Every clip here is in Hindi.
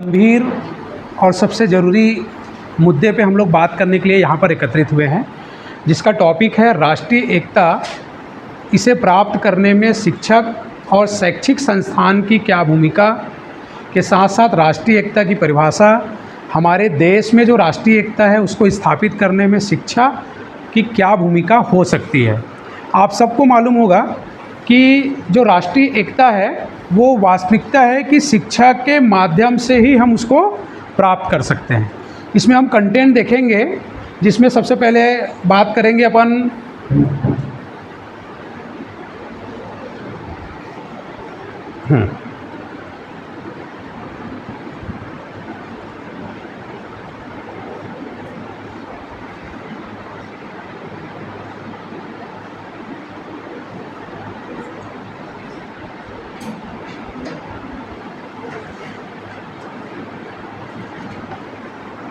गंभीर और सबसे ज़रूरी मुद्दे पे हम लोग बात करने के लिए यहाँ पर एकत्रित हुए हैं, जिसका टॉपिक है राष्ट्रीय एकता। इसे प्राप्त करने में शिक्षक और शैक्षिक संस्थान की क्या भूमिका, के साथ साथ राष्ट्रीय एकता की परिभाषा, हमारे देश में जो राष्ट्रीय एकता है उसको स्थापित करने में शिक्षा की क्या भूमिका हो सकती है। आप सबको मालूम होगा कि जो राष्ट्रीय एकता है वो वास्तविकता है कि शिक्षा के माध्यम से ही हम उसको प्राप्त कर सकते हैं। इसमें हम कंटेंट देखेंगे, जिसमें सबसे पहले बात करेंगे अपन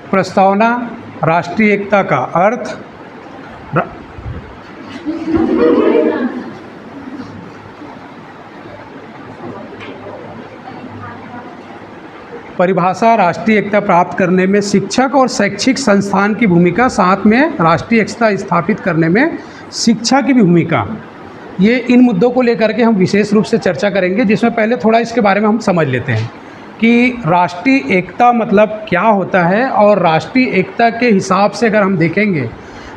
प्रस्तावना। राष्ट्रीय एकता का अर्थ, परिभाषा। राष्ट्रीय एकता प्राप्त करने में शिक्षक और शैक्षिक संस्थान की भूमिका, साथ में राष्ट्रीय एकता स्थापित करने में शिक्षा की भी भूमिका। ये इन मुद्दों को लेकर के हम विशेष रूप से चर्चा करेंगे, जिसमें पहले थोड़ा इसके बारे में हम समझ लेते हैं कि राष्ट्रीय एकता मतलब क्या होता है। और राष्ट्रीय एकता के हिसाब से अगर हम देखेंगे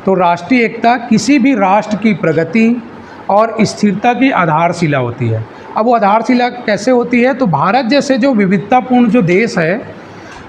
तो राष्ट्रीय एकता किसी भी राष्ट्र की प्रगति और स्थिरता की आधारशिला होती है। अब वो आधारशिला कैसे होती है? तो भारत जैसे जो विविधतापूर्ण जो देश है,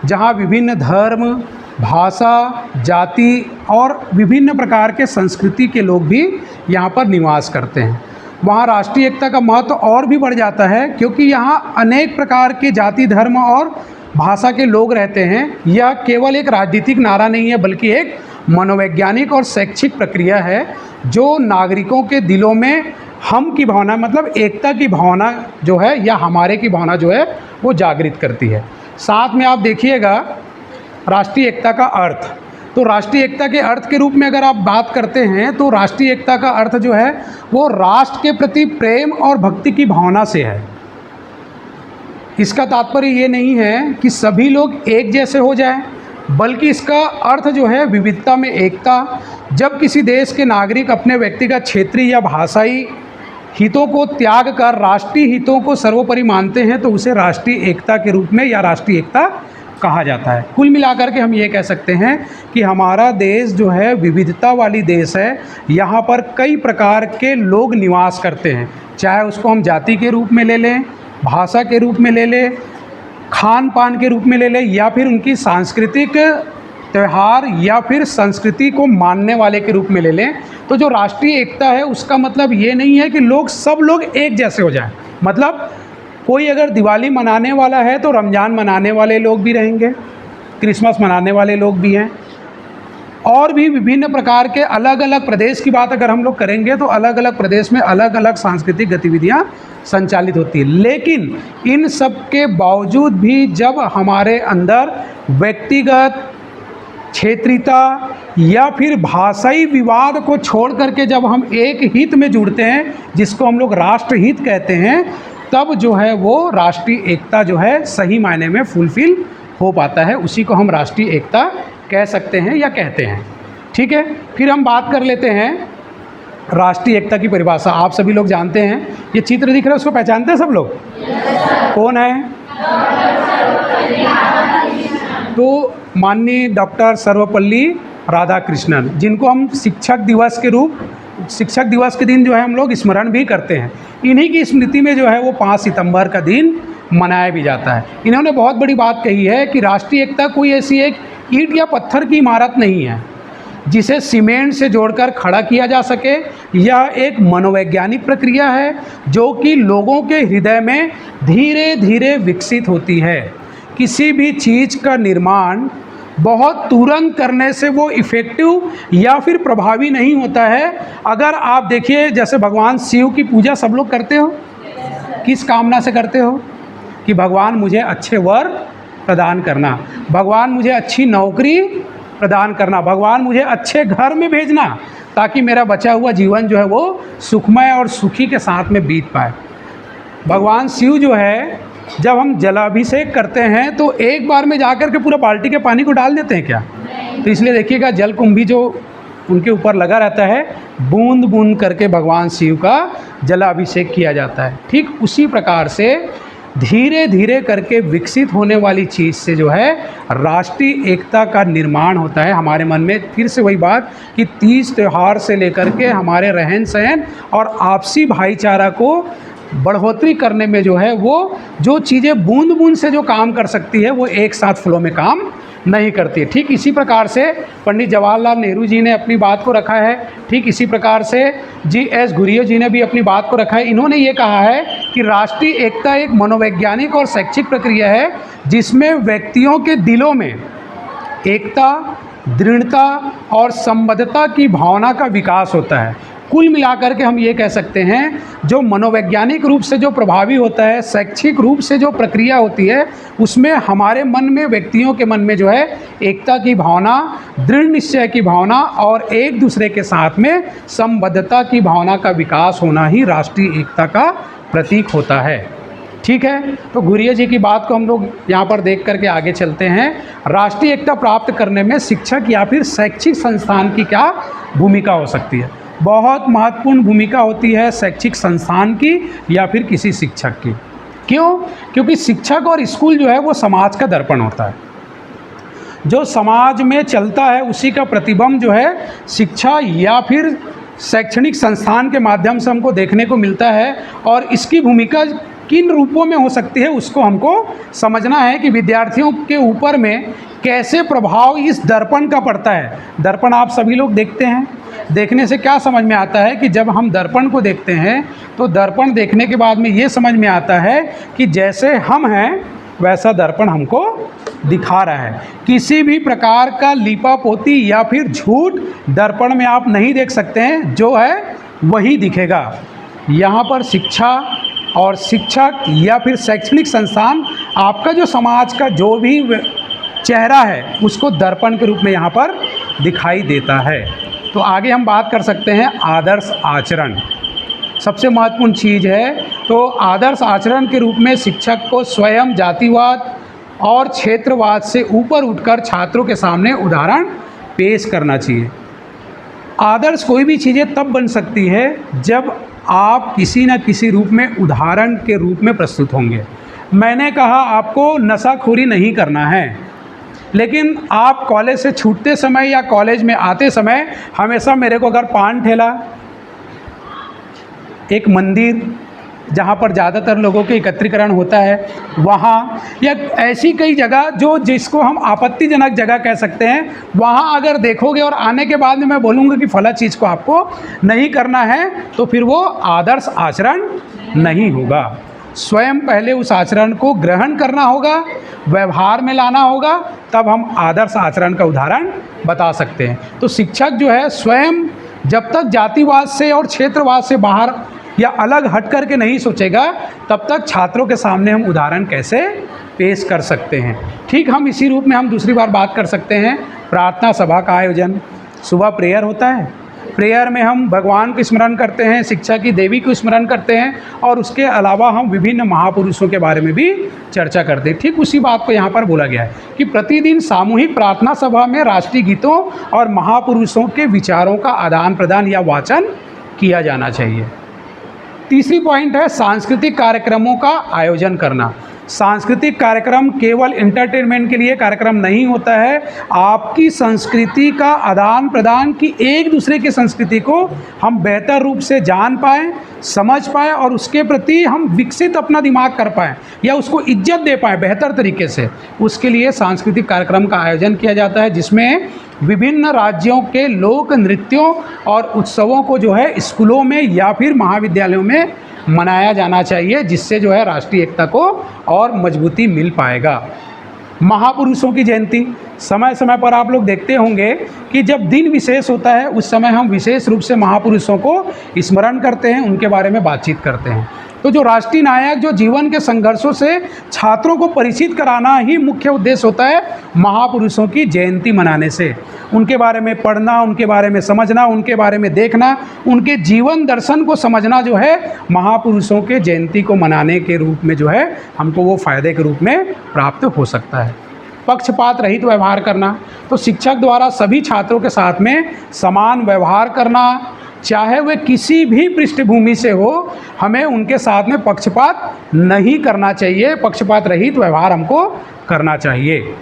जहाँ विभिन्न धर्म, भाषा, जाति और विभिन्न प्रकार के संस्कृति के लोग भी यहाँ पर निवास करते हैं, वहाँ राष्ट्रीय एकता का महत्व और भी बढ़ जाता है, क्योंकि यहाँ अनेक प्रकार के जाति, धर्म और भाषा के लोग रहते हैं। यह केवल एक राजनीतिक नारा नहीं है, बल्कि एक मनोवैज्ञानिक और शैक्षिक प्रक्रिया है, जो नागरिकों के दिलों में हम की भावना, मतलब एकता की भावना जो है, या हमारे की भावना जो है, वो जागृत करती है। साथ में आप देखिएगा राष्ट्रीय एकता का अर्थ। तो राष्ट्रीय एकता के अर्थ के रूप में अगर आप बात करते हैं तो राष्ट्रीय एकता का अर्थ जो है वो राष्ट्र के प्रति प्रेम और भक्ति की भावना से है। इसका तात्पर्य ये नहीं है कि सभी लोग एक जैसे हो जाएं, बल्कि इसका अर्थ जो है विविधता में एकता। जब किसी देश के नागरिक अपने व्यक्तिगत क्षेत्रीय या भाषाई हितों को त्याग कर राष्ट्रीय हितों को सर्वोपरि मानते हैं तो उसे राष्ट्रीय एकता के रूप में या राष्ट्रीय एकता कहा जाता है। कुल मिलाकर के हम ये कह सकते हैं कि हमारा देश जो है विविधता वाली देश है। यहाँ पर कई प्रकार के लोग निवास करते हैं, चाहे उसको हम जाति के रूप में ले लें, भाषा के रूप में ले लें, खान पान के रूप में ले लें, या फिर उनकी सांस्कृतिक त्यौहार या फिर संस्कृति को मानने वाले के रूप में ले लें। तो जो राष्ट्रीय एकता है उसका मतलब ये नहीं है कि सब लोग एक जैसे हो जाएं। मतलब कोई अगर दिवाली मनाने वाला है तो रमज़ान मनाने वाले लोग भी रहेंगे, क्रिसमस मनाने वाले लोग भी हैं, और भी विभिन्न प्रकार के अलग अलग प्रदेश की बात अगर हम लोग करेंगे तो अलग अलग प्रदेश में अलग अलग सांस्कृतिक गतिविधियां संचालित होती है। लेकिन इन सब के बावजूद भी जब हमारे अंदर व्यक्तिगत क्षेत्रीयता या फिर भाषाई विवाद को छोड़ करके जब हम एक हित में जुड़ते हैं, जिसको हम लोग राष्ट्रहित कहते हैं, तब जो है वो राष्ट्रीय एकता जो है सही मायने में फुलफिल हो पाता है। उसी को हम राष्ट्रीय एकता कह सकते हैं या कहते हैं। ठीक है, फिर हम बात कर लेते हैं राष्ट्रीय एकता की परिभाषा। आप सभी लोग जानते हैं, ये चित्र दिख रहा है, उसको पहचानते हैं सब लोग? कौन है? तो माननीय डॉक्टर सर्वपल्ली राधाकृष्णन, जिनको हम शिक्षक दिवस के दिन जो है हम लोग स्मरण भी करते हैं। इन्हीं की स्मृति में जो है वो 5 सितंबर का दिन मनाया भी जाता है। इन्होंने बहुत बड़ी बात कही है कि राष्ट्रीय एकता कोई ऐसी एक ईंट या पत्थर की इमारत नहीं है जिसे सीमेंट से जोड़कर खड़ा किया जा सके। यह एक मनोवैज्ञानिक प्रक्रिया है जो कि लोगों के हृदय में धीरे धीरे विकसित होती है। किसी भी चीज़ का निर्माण बहुत तुरंत करने से वो इफ़ेक्टिव या फिर प्रभावी नहीं होता है। अगर आप देखिए, जैसे भगवान शिव की पूजा सब लोग करते हो, किस कामना से करते हो? कि भगवान मुझे अच्छे वर प्रदान करना, भगवान मुझे अच्छी नौकरी प्रदान करना, भगवान मुझे अच्छे घर में भेजना, ताकि मेरा बचा हुआ जीवन जो है वो सुखमय और सुखी के साथ में बीत पाए। भगवान शिव जो है जब हम जलाभिषेक करते हैं तो एक बार में जाकर के पूरा बाल्टी के पानी को डाल देते हैं क्या? तो इसलिए देखिएगा जल कुंभी जो उनके ऊपर लगा रहता है, बूंद बूंद करके भगवान शिव का जलाभिषेक किया जाता है। ठीक उसी प्रकार से धीरे धीरे करके विकसित होने वाली चीज़ से जो है राष्ट्रीय एकता का निर्माण होता है हमारे मन में। फिर से वही बात कि तीज त्यौहार से लेकर के हमारे रहन सहन और आपसी भाईचारा को बढ़ोतरी करने में जो है वो जो चीज़ें बूंद बूंद से जो काम कर सकती है वो एक साथ फ्लो में काम नहीं करती है। ठीक इसी प्रकार से पंडित जवाहरलाल नेहरू जी ने अपनी बात को रखा है, ठीक इसी प्रकार से जी.एस. घुरियो जी ने भी अपनी बात को रखा है। इन्होंने ये कहा है कि राष्ट्रीय एकता एक मनोवैज्ञानिक और शैक्षिक प्रक्रिया है जिसमें व्यक्तियों के दिलों में एकता, दृढ़ता और संबद्धता की भावना का विकास होता है। कुल मिलाकर के हम ये कह सकते हैं जो मनोवैज्ञानिक रूप से जो प्रभावी होता है, शैक्षिक रूप से जो प्रक्रिया होती है, उसमें हमारे मन में, व्यक्तियों के मन में जो है एकता की भावना, दृढ़ निश्चय की भावना और एक दूसरे के साथ में संबद्धता की भावना का विकास होना ही राष्ट्रीय एकता का प्रतीक होता है। ठीक है, तो घुरियो जी की बात को हम लोग यहाँ पर देख करके आगे चलते हैं। राष्ट्रीय एकता प्राप्त करने में शिक्षक या फिर शैक्षिक संस्थान की क्या भूमिका हो सकती है? बहुत महत्वपूर्ण भूमिका होती है शैक्षिक संस्थान की या फिर किसी शिक्षक की। क्यों? क्योंकि शिक्षक और स्कूल जो है वो समाज का दर्पण होता है। जो समाज में चलता है उसी का प्रतिबिंब जो है शिक्षा या फिर शैक्षणिक संस्थान के माध्यम से हमको देखने को मिलता है। और इसकी भूमिका किन रूपों में हो सकती है उसको हमको समझना है कि विद्यार्थियों के ऊपर में कैसे प्रभाव इस दर्पण का पड़ता है। दर्पण आप सभी लोग देखते हैं, देखने से क्या समझ में आता है कि जब हम दर्पण को देखते हैं तो दर्पण देखने के बाद में ये समझ में आता है कि जैसे हम हैं वैसा दर्पण हमको दिखा रहा है। किसी भी प्रकार का लीपापोती या फिर झूठ दर्पण में आप नहीं देख सकते हैं, जो है वही दिखेगा। यहाँ पर शिक्षा और शिक्षक या फिर शैक्षणिक संस्थान आपका जो समाज का जो भी चेहरा है उसको दर्पण के रूप में यहाँ पर दिखाई देता है। तो आगे हम बात कर सकते हैं आदर्श आचरण, सबसे महत्वपूर्ण चीज़ है। तो आदर्श आचरण के रूप में शिक्षक को स्वयं जातिवाद और क्षेत्रवाद से ऊपर उठकर छात्रों के सामने उदाहरण पेश करना चाहिए। आदर्श कोई भी चीज़ें तब बन सकती है जब आप किसी न किसी रूप में उदाहरण के रूप में प्रस्तुत होंगे। मैंने कहा आपको नशाखोरी नहीं करना है, लेकिन आप कॉलेज से छूटते समय या कॉलेज में आते समय हमेशा मेरे को अगर पान ठेला, एक मंदिर जहाँ पर ज़्यादातर लोगों के एकत्रीकरण होता है वहाँ, या ऐसी कई जगह जो जिसको हम आपत्तिजनक जगह कह सकते हैं, वहाँ अगर देखोगे और आने के बाद में मैं बोलूँगा कि फला चीज़ को आपको नहीं करना है, तो फिर वो आदर्श आचरण नहीं होगा। स्वयं पहले उस आचरण को ग्रहण करना होगा, व्यवहार में लाना होगा, तब हम आदर्श आचरण का उदाहरण बता सकते हैं। तो शिक्षक जो है स्वयं जब तक जातिवाद से और क्षेत्रवाद से बाहर या अलग हट करके नहीं सोचेगा, तब तक छात्रों के सामने हम उदाहरण कैसे पेश कर सकते हैं। ठीक हम इसी रूप में हम दूसरी बार बात कर सकते हैं प्रार्थना सभा का आयोजन। सुबह प्रेयर होता है, प्रेयर में हम भगवान को स्मरण करते हैं, शिक्षा की देवी को स्मरण करते हैं और उसके अलावा हम विभिन्न महापुरुषों के बारे में भी चर्चा करते हैं। ठीक उसी बात को यहाँ पर बोला गया है कि प्रतिदिन सामूहिक प्रार्थना सभा में राष्ट्रीय गीतों और महापुरुषों के विचारों का आदान प्रदान या वाचन किया जाना चाहिए। तीसरी पॉइंट है सांस्कृतिक कार्यक्रमों का आयोजन करना। सांस्कृतिक कार्यक्रम केवल एंटरटेनमेंट के लिए कार्यक्रम नहीं होता है, आपकी संस्कृति का आदान प्रदान की एक दूसरे की संस्कृति को हम बेहतर रूप से जान पाएँ, समझ पाएँ और उसके प्रति हम विकसित अपना दिमाग कर पाएँ या उसको इज्जत दे पाएँ बेहतर तरीके से। उसके लिए सांस्कृतिक कार्यक्रम का आयोजन किया जाता है जिसमें विभिन्न राज्यों के लोक नृत्यों और उत्सवों को जो है स्कूलों में या फिर महाविद्यालयों में मनाया जाना चाहिए, जिससे जो है राष्ट्रीय एकता को और मजबूती मिल पाएगा। महापुरुषों की जयंती, समय समय पर आप लोग देखते होंगे कि जब दिन विशेष होता है उस समय हम विशेष रूप से महापुरुषों को स्मरण करते हैं, उनके बारे में बातचीत करते हैं। तो जो राष्ट्रीय नायक जो जीवन के संघर्षों से छात्रों को परिचित कराना ही मुख्य उद्देश्य होता है महापुरुषों की जयंती मनाने से। उनके बारे में पढ़ना, उनके बारे में समझना, उनके बारे में देखना, उनके जीवन दर्शन को समझना जो है महापुरुषों के जयंती को मनाने के रूप में जो है हमको वो फ़ायदे के रूप में प्राप्त हो सकता है। पक्षपात रहित व्यवहार करना, तो शिक्षक द्वारा सभी छात्रों के साथ में समान व्यवहार करना, चाहे वे किसी भी पृष्ठभूमि से हो, हमें उनके साथ में पक्षपात नहीं करना चाहिए, पक्षपात रहित व्यवहार हमको करना चाहिए।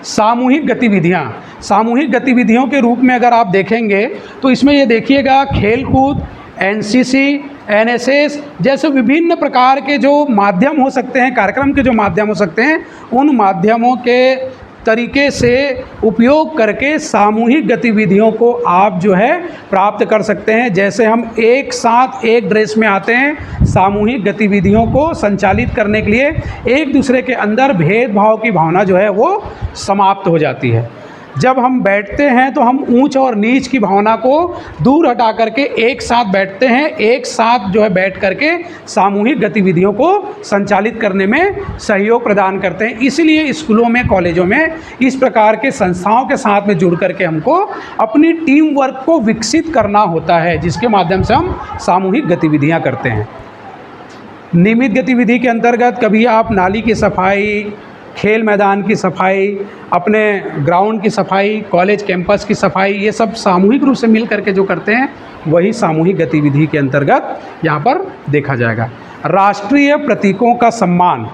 सामूहिक गतिविधियाँ, सामूहिक गतिविधियों के रूप में अगर आप देखेंगे तो इसमें ये देखिएगा खेलकूद, एनसीसी, एनएसएस जैसे विभिन्न प्रकार के जो माध्यम हो सकते हैं, कार्यक्रम के जो माध्यम हो सकते हैं, उन माध्यमों के तरीके से उपयोग करके सामूहिक गतिविधियों को आप जो है प्राप्त कर सकते हैं। जैसे हम एक साथ एक ड्रेस में आते हैं, सामूहिक गतिविधियों को संचालित करने के लिए एक दूसरे के अंदर भेदभाव की भावना जो है वो समाप्त हो जाती है। जब हम बैठते हैं तो हम ऊंच और नीच की भावना को दूर हटा करके एक साथ बैठते हैं, एक साथ जो है बैठ करके सामूहिक गतिविधियों को संचालित करने में सहयोग प्रदान करते हैं। इसलिए स्कूलों में, कॉलेजों में इस प्रकार के संस्थाओं के साथ में जुड़ करके हमको अपनी टीम वर्क को विकसित करना होता है, जिसके माध्यम से हम सामूहिक गतिविधियाँ करते हैं। नियमित गतिविधि के अंतर्गत कभी आप नाली की सफाई, खेल मैदान की सफाई, अपने ग्राउंड की सफाई, कॉलेज कैंपस की सफाई, ये सब सामूहिक रूप से मिल करके जो करते हैं वही सामूहिक गतिविधि के अंतर्गत यहाँ पर देखा जाएगा। राष्ट्रीय प्रतीकों का सम्मान,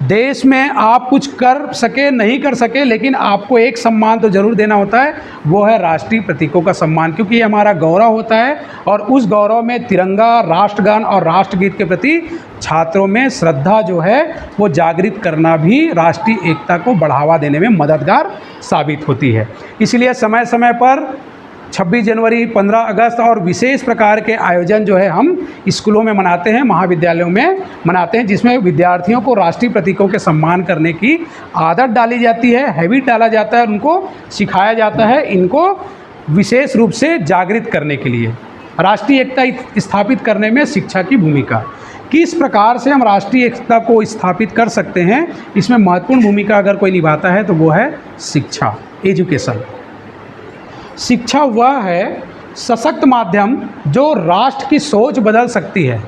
देश में आप कुछ कर सके नहीं कर सके, लेकिन आपको एक सम्मान तो ज़रूर देना होता है, वो है राष्ट्रीय प्रतीकों का सम्मान, क्योंकि ये हमारा गौरव होता है और उस गौरव में तिरंगा, राष्ट्रगान और राष्ट्रगीत के प्रति छात्रों में श्रद्धा जो है वो जागृत करना भी राष्ट्रीय एकता को बढ़ावा देने में मददगार साबित होती है। इसलिए समय समय पर 26 जनवरी, 15 अगस्त और विशेष प्रकार के आयोजन जो है हम स्कूलों में मनाते हैं, महाविद्यालयों में मनाते हैं, जिसमें विद्यार्थियों को राष्ट्रीय प्रतीकों के सम्मान करने की आदत डाली जाती है, हैबिट डाला जाता है, उनको सिखाया जाता है इनको विशेष रूप से जागृत करने के लिए। राष्ट्रीय एकता स्थापित करने में शिक्षा की भूमिका, किस प्रकार से हम राष्ट्रीय एकता को स्थापित कर सकते हैं, इसमें महत्वपूर्ण भूमिका अगर कोई निभाता है तो वो है शिक्षा, एजुकेशन। शिक्षा वह है सशक्त माध्यम जो राष्ट्र की सोच बदल सकती है।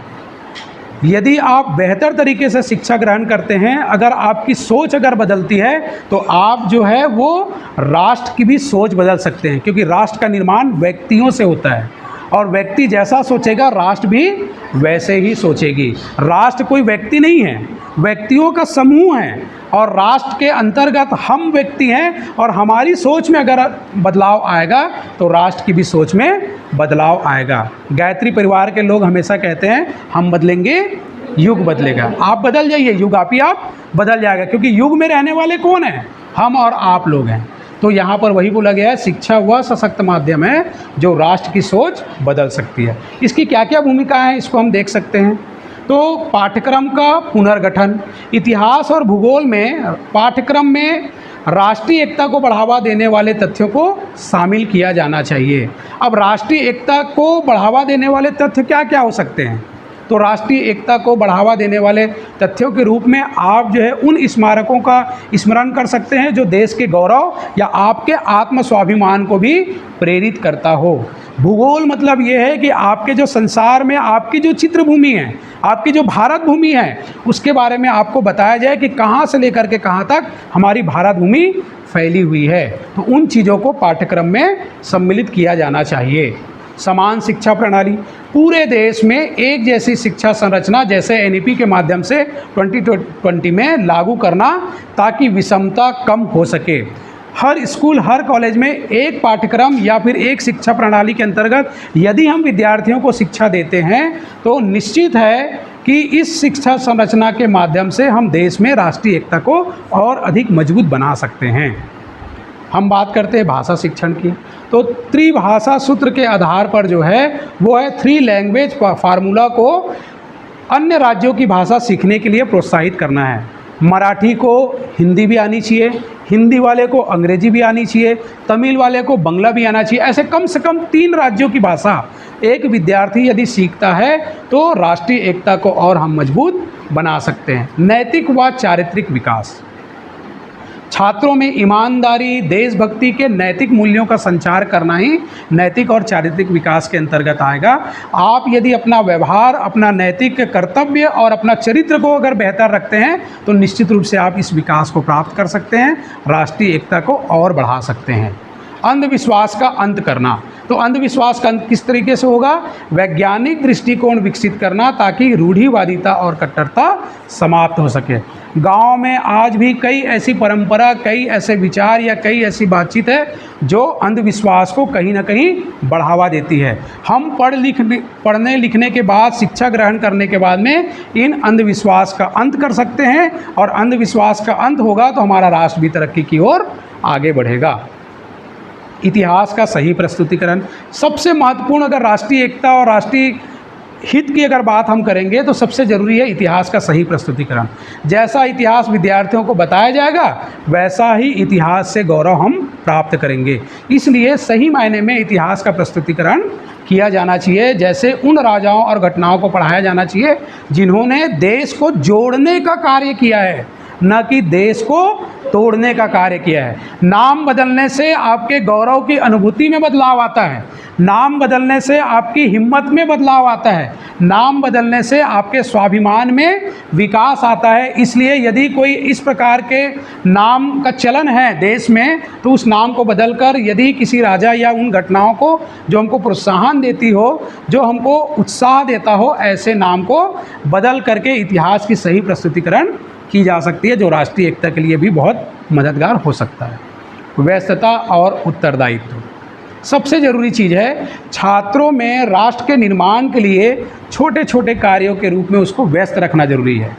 यदि आप बेहतर तरीके से शिक्षा ग्रहण करते हैं, अगर आपकी सोच अगर बदलती है तो आप जो है वो राष्ट्र की भी सोच बदल सकते हैं, क्योंकि राष्ट्र का निर्माण व्यक्तियों से होता है और व्यक्ति जैसा सोचेगा राष्ट्र भी वैसे ही सोचेगी। राष्ट्र कोई व्यक्ति नहीं है, व्यक्तियों का समूह है और राष्ट्र के अंतर्गत हम व्यक्ति हैं और हमारी सोच में अगर बदलाव आएगा तो राष्ट्र की भी सोच में बदलाव आएगा। गायत्री परिवार के लोग हमेशा कहते हैं हम बदलेंगे युग बदलेगा। आप बदल जाइए, युग आप ही आप बदल जाएगा, क्योंकि युग में रहने वाले कौन हैं? हम और आप लोग हैं। तो यहाँ पर वही बोला गया है, शिक्षा वह सशक्त माध्यम है जो राष्ट्र की सोच बदल सकती है। इसकी क्या क्या भूमिका है इसको हम देख सकते हैं। तो पाठ्यक्रम का पुनर्गठन, इतिहास और भूगोल में पाठ्यक्रम में राष्ट्रीय एकता को बढ़ावा देने वाले तथ्यों को शामिल किया जाना चाहिए। अब राष्ट्रीय एकता को बढ़ावा देने वाले तथ्य क्या क्या हो सकते हैं? तो राष्ट्रीय एकता को बढ़ावा देने वाले तथ्यों के रूप में आप जो है उन स्मारकों का स्मरण कर सकते हैं जो देश के गौरव या आपके आत्म स्वाभिमान को भी प्रेरित करता हो। भूगोल मतलब ये है कि आपके जो संसार में आपकी जो चित्रभूमि है, आपकी जो भारत भूमि है, उसके बारे में आपको बताया जाए कि कहाँ से लेकर के कहाँ तक हमारी भारत भूमि फैली हुई है। तो उन चीज़ों को पाठ्यक्रम में सम्मिलित किया जाना चाहिए। समान शिक्षा प्रणाली, पूरे देश में एक जैसी शिक्षा संरचना जैसे एनईपी के माध्यम से 2020 में लागू करना ताकि विषमता कम हो सके। हर स्कूल, हर कॉलेज में एक पाठ्यक्रम या फिर एक शिक्षा प्रणाली के अंतर्गत यदि हम विद्यार्थियों को शिक्षा देते हैं तो निश्चित है कि इस शिक्षा संरचना के माध्यम से हम देश में राष्ट्रीय एकता को और अधिक मजबूत बना सकते हैं। हम बात करते हैं भाषा शिक्षण की, तो त्रिभाषा सूत्र के आधार पर जो है वो है 3 लैंग्वेज फार्मूला को अन्य राज्यों की भाषा सीखने के लिए प्रोत्साहित करना है। मराठी को हिंदी भी आनी चाहिए, हिंदी वाले को अंग्रेजी भी आनी चाहिए, तमिल वाले को बांग्ला भी आना चाहिए। ऐसे कम से कम 3 राज्यों की भाषा एक विद्यार्थी यदि सीखता है तो राष्ट्रीय एकता को और हम मजबूत बना सकते हैं। नैतिक व चारित्रिक विकास, छात्रों में ईमानदारी, देशभक्ति के नैतिक मूल्यों का संचार करना ही नैतिक और चारित्रिक विकास के अंतर्गत आएगा। आप यदि अपना व्यवहार, अपना नैतिक कर्तव्य और अपना चरित्र को अगर बेहतर रखते हैं तो निश्चित रूप से आप इस विकास को प्राप्त कर सकते हैं, राष्ट्रीय एकता को और बढ़ा सकते हैं। अंधविश्वास का अंत करना, तो अंधविश्वास का अंत किस तरीके से होगा? वैज्ञानिक दृष्टिकोण विकसित करना ताकि रूढ़िवादिता और कट्टरता समाप्त हो सके। गांव में आज भी कई ऐसी परंपरा, कई ऐसे विचार या कई ऐसी बातचीत है जो अंधविश्वास को कहीं ना कहीं बढ़ावा देती है। हम पढ़ने लिखने के बाद, शिक्षा ग्रहण करने के बाद में इन अंधविश्वास का अंत कर सकते हैं, और अंधविश्वास का अंत होगा तो हमारा राष्ट्र भी तरक्की की ओर आगे बढ़ेगा। इतिहास का सही प्रस्तुतिकरण, सबसे महत्वपूर्ण अगर राष्ट्रीय एकता और राष्ट्रीय हित की अगर बात हम करेंगे तो सबसे ज़रूरी है इतिहास का सही प्रस्तुतिकरण। जैसा इतिहास विद्यार्थियों को बताया जाएगा वैसा ही इतिहास से गौरव हम प्राप्त करेंगे। इसलिए सही मायने में इतिहास का प्रस्तुतिकरण किया जाना चाहिए। जैसे उन राजाओं और घटनाओं को पढ़ाया जाना चाहिए जिन्होंने देश को जोड़ने का कार्य किया है, न कि देश को तोड़ने का कार्य किया है। नाम बदलने से आपके गौरव की अनुभूति में बदलाव आता है, नाम बदलने से आपकी हिम्मत में बदलाव आता है, नाम बदलने से आपके स्वाभिमान में विकास आता है। इसलिए यदि कोई इस प्रकार के नाम का चलन है देश में तो उस नाम को बदलकर यदि किसी राजा या उन घटनाओं को जो हमको प्रोत्साहन देती हो, जो हमको उत्साह देता हो, ऐसे नाम को बदल करके इतिहास की सही प्रस्तुतिकरण की जा सकती है, जो राष्ट्रीय एकता के लिए भी बहुत मददगार हो सकता है। व्यस्तता और उत्तरदायित्व सबसे ज़रूरी चीज़ है। छात्रों में राष्ट्र के निर्माण के लिए छोटे छोटे कार्यों के रूप में उसको व्यस्त रखना जरूरी है।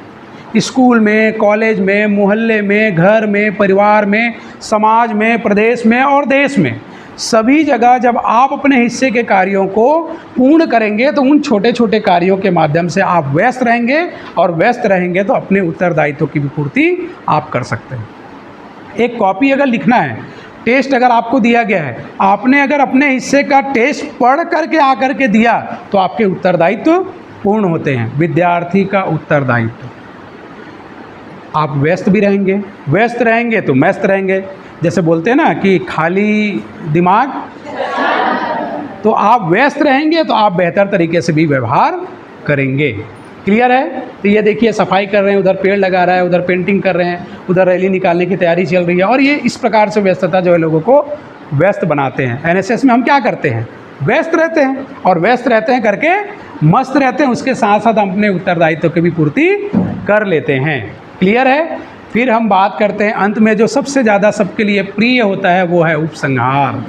स्कूल में, कॉलेज में, मोहल्ले में, घर में, परिवार में, समाज में, प्रदेश में और देश में, सभी जगह जब आप अपने हिस्से के कार्यों को पूर्ण करेंगे तो उन छोटे छोटे कार्यों के माध्यम से आप व्यस्त रहेंगे, और व्यस्त रहेंगे तो अपने उत्तरदायित्व की भी पूर्ति आप कर सकते हैं। एक कॉपी अगर लिखना है, टेस्ट अगर आपको दिया गया है, आपने अगर अपने हिस्से का टेस्ट पढ़ करके आकर के दिया तो आपके उत्तरदायित्व पूर्ण होते हैं। विद्यार्थी का उत्तरदायित्व, आप व्यस्त भी रहेंगे, व्यस्त रहेंगे तो मस्त रहेंगे। जैसे बोलते हैं ना कि खाली दिमाग, तो आप व्यस्त रहेंगे तो आप बेहतर तरीके से भी व्यवहार करेंगे। क्लियर है? तो ये देखिए, सफाई कर रहे हैं, उधर पेड़ लगा रहा है, उधर पेंटिंग कर रहे हैं, उधर रैली निकालने की तैयारी चल रही है, और ये इस प्रकार से व्यस्तता जो है लोगों को व्यस्त बनाते हैं। एनएसएस में हम क्या करते हैं? व्यस्त रहते हैं, और व्यस्त रहते हैं करके मस्त रहते हैं, उसके साथ साथ हम अपने उत्तरदायित्व की भी पूर्ति कर लेते हैं। क्लियर है? फिर हम बात करते हैं अंत में जो सबसे ज़्यादा सबके लिए प्रिय होता है, वो है उपसंहार।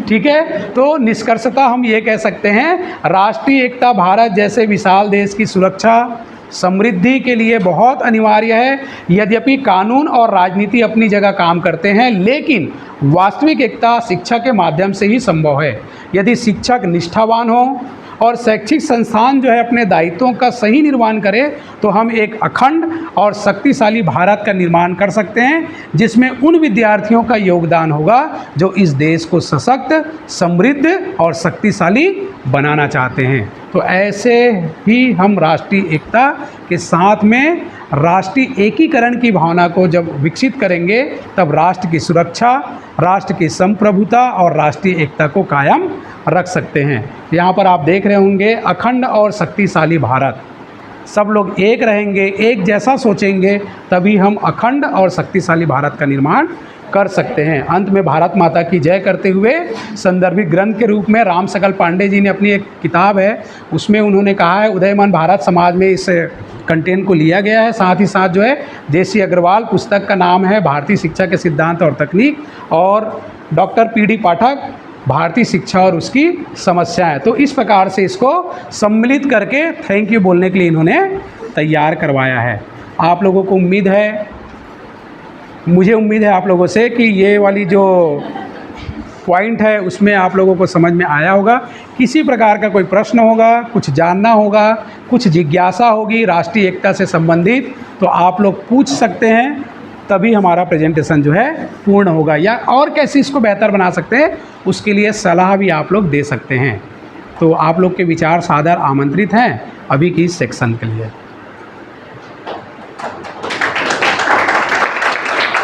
ठीक है, तो निष्कर्षतः हम ये कह सकते हैं राष्ट्रीय एकता भारत जैसे विशाल देश की सुरक्षा समृद्धि के लिए बहुत अनिवार्य है। यद्यपि कानून और राजनीति अपनी जगह काम करते हैं, लेकिन वास्तविक एकता शिक्षा के माध्यम से ही संभव है। यदि शिक्षक निष्ठावान हो और शैक्षिक संस्थान जो है अपने दायित्वों का सही निर्वहन करे तो हम एक अखंड और शक्तिशाली भारत का निर्माण कर सकते हैं, जिसमें उन विद्यार्थियों का योगदान होगा जो इस देश को सशक्त, समृद्ध और शक्तिशाली बनाना चाहते हैं। तो ऐसे ही हम राष्ट्रीय एकता के साथ में राष्ट्रीय एकीकरण की भावना को जब विकसित करेंगे तब राष्ट्र की सुरक्षा, राष्ट्र की संप्रभुता और राष्ट्रीय एकता को कायम रख सकते हैं। यहाँ पर आप देख रहे होंगे अखंड और शक्तिशाली भारत। सब लोग एक रहेंगे, एक जैसा सोचेंगे, तभी हम अखंड और शक्तिशाली भारत का निर्माण कर सकते हैं। अंत में भारत माता की जय करते हुए संदर्भित ग्रंथ के रूप में राम सकल पांडे जी ने अपनी एक किताब है, उसमें उन्होंने कहा है उदयमान भारत समाज में इस कंटेंट को लिया गया है। साथ ही साथ जो है जेसी अग्रवाल पुस्तक का नाम है भारतीय शिक्षा के सिद्धांत और तकनीक, और डॉक्टर पीडी पाठक भारतीय शिक्षा और उसकी समस्याएं। तो इस प्रकार से इसको सम्मिलित करके थैंक यू बोलने के लिए इन्होंने तैयार करवाया है। आप लोगों को उम्मीद है, मुझे उम्मीद है आप लोगों से कि ये वाली जो पॉइंट है उसमें आप लोगों को समझ में आया होगा। किसी प्रकार का कोई प्रश्न होगा, कुछ जानना होगा, कुछ जिज्ञासा होगी राष्ट्रीय एकता से संबंधित, तो आप लोग पूछ सकते हैं। तभी हमारा प्रेजेंटेशन जो है पूर्ण होगा। या और कैसे इसको बेहतर बना सकते हैं, उसके लिए सलाह भी आप लोग दे सकते हैं। तो आप लोग के विचार सादर आमंत्रित हैं अभी की इस सेक्शन के लिए।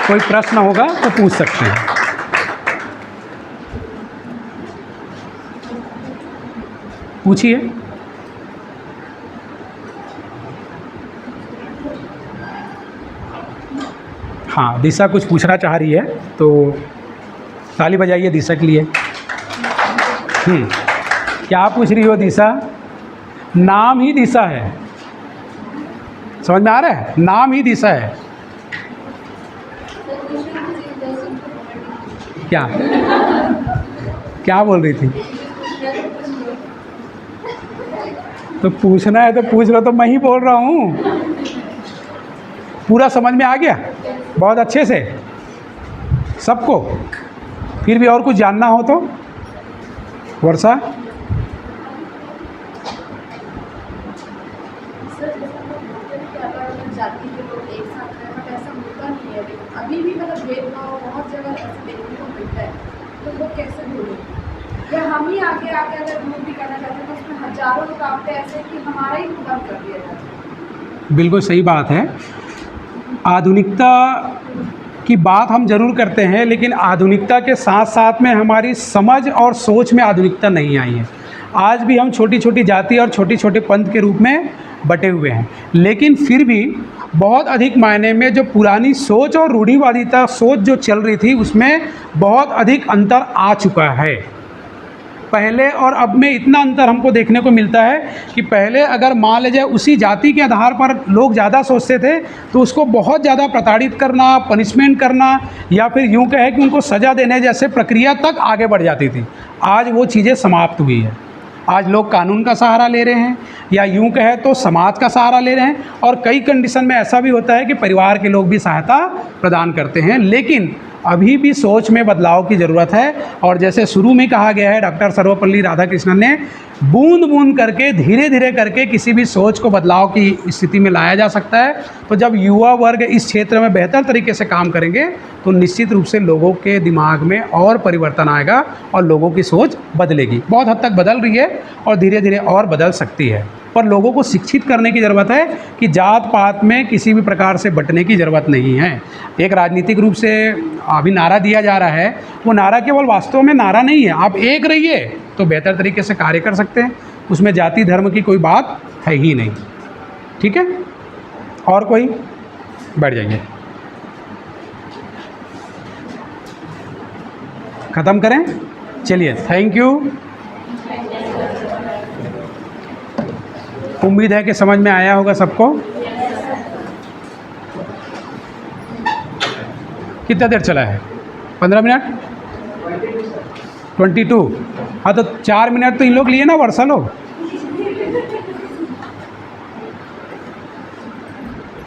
कोई प्रश्न होगा तो पूछ सकते हैं। पूछिए। हाँ, दिशा कुछ पूछना चाह रही है, तो ताली बजाइए दिशा के लिए। क्या पूछ रही हो दिशा? नाम ही दिशा है, समझ में आ रहा है? नाम ही दिशा है। क्या क्या बोल रही थी? तो पूछना है तो पूछ लो, तो मैं ही बोल रहा हूँ। पूरा समझ में आ गया बहुत अच्छे से सबको? फिर भी और कुछ जानना हो तो वर्षा। जाति के लोग एक साथ रहना वैसा होता नहीं है, अभी भी मतलब भेदभाव बहुत जगह ऐसे देखने को मिलता है, तो लोग कैसे भूलें? या हम ही आगे आगे अगर दूर भी करना चाहते हैं तो उसमें हजारों रुकावटें ऐसे कि हमारा ही बंद कर दिया जाता है। बिल्कुल सही बात है। आधुनिकता की बात हम जरूर करते हैं, लेकिन आधुनिकता के साथ साथ में हमारी समझ और सोच में आधुनिकता नहीं आई है। आज भी हम छोटी छोटी जाति और छोटे छोटे पंथ के रूप में बटे हुए हैं, लेकिन फिर भी बहुत अधिक मायने में जो पुरानी सोच और रूढ़िवादिता सोच जो चल रही थी, उसमें बहुत अधिक अंतर आ चुका है। पहले और अब में इतना अंतर हमको देखने को मिलता है कि पहले अगर मान लीजिए उसी जाति के आधार पर लोग ज़्यादा सोचते थे तो उसको बहुत ज़्यादा प्रताड़ित करना, पनिशमेंट करना, या फिर यूँ कहे कि उनको सज़ा देने जैसे प्रक्रिया तक आगे बढ़ जाती थी। आज वो चीज़ें समाप्त हुई है। आज लोग कानून का सहारा ले रहे हैं, या यूँ कहे तो समाज का सहारा ले रहे हैं, और कई कंडीशन में ऐसा भी होता है कि परिवार के लोग भी सहायता प्रदान करते हैं। लेकिन अभी भी सोच में बदलाव की ज़रूरत है। और जैसे शुरू में कहा गया है, डॉक्टर सर्वपल्ली राधाकृष्णन ने, बूंद बूंद करके, धीरे धीरे करके किसी भी सोच को बदलाव की स्थिति में लाया जा सकता है। तो जब युवा वर्ग इस क्षेत्र में बेहतर तरीके से काम करेंगे तो निश्चित रूप से लोगों के दिमाग में और परिवर्तन आएगा और लोगों की सोच बदलेगी। बहुत हद तक बदल रही है और धीरे धीरे और बदल सकती है। पर लोगों को शिक्षित करने की ज़रूरत है कि जात पात में किसी भी प्रकार से बंटने की ज़रूरत नहीं है। एक राजनीतिक रूप से अभी नारा दिया जा रहा है, वो नारा केवल वास्तव में नारा नहीं है। आप एक रहिए तो बेहतर तरीके से कार्य कर सकते हैं, उसमें जाति धर्म की कोई बात है ही नहीं। ठीक है, और कोई? बैठ जाइए, ख़त्म करें। चलिए, थैंक यू। उम्मीद है कि समझ में आया होगा सबको। कितना देर चला है? 15 मिनट, 22। हाँ, तो 4 मिनट तो इन लोग लिए ना वर्षा लोग।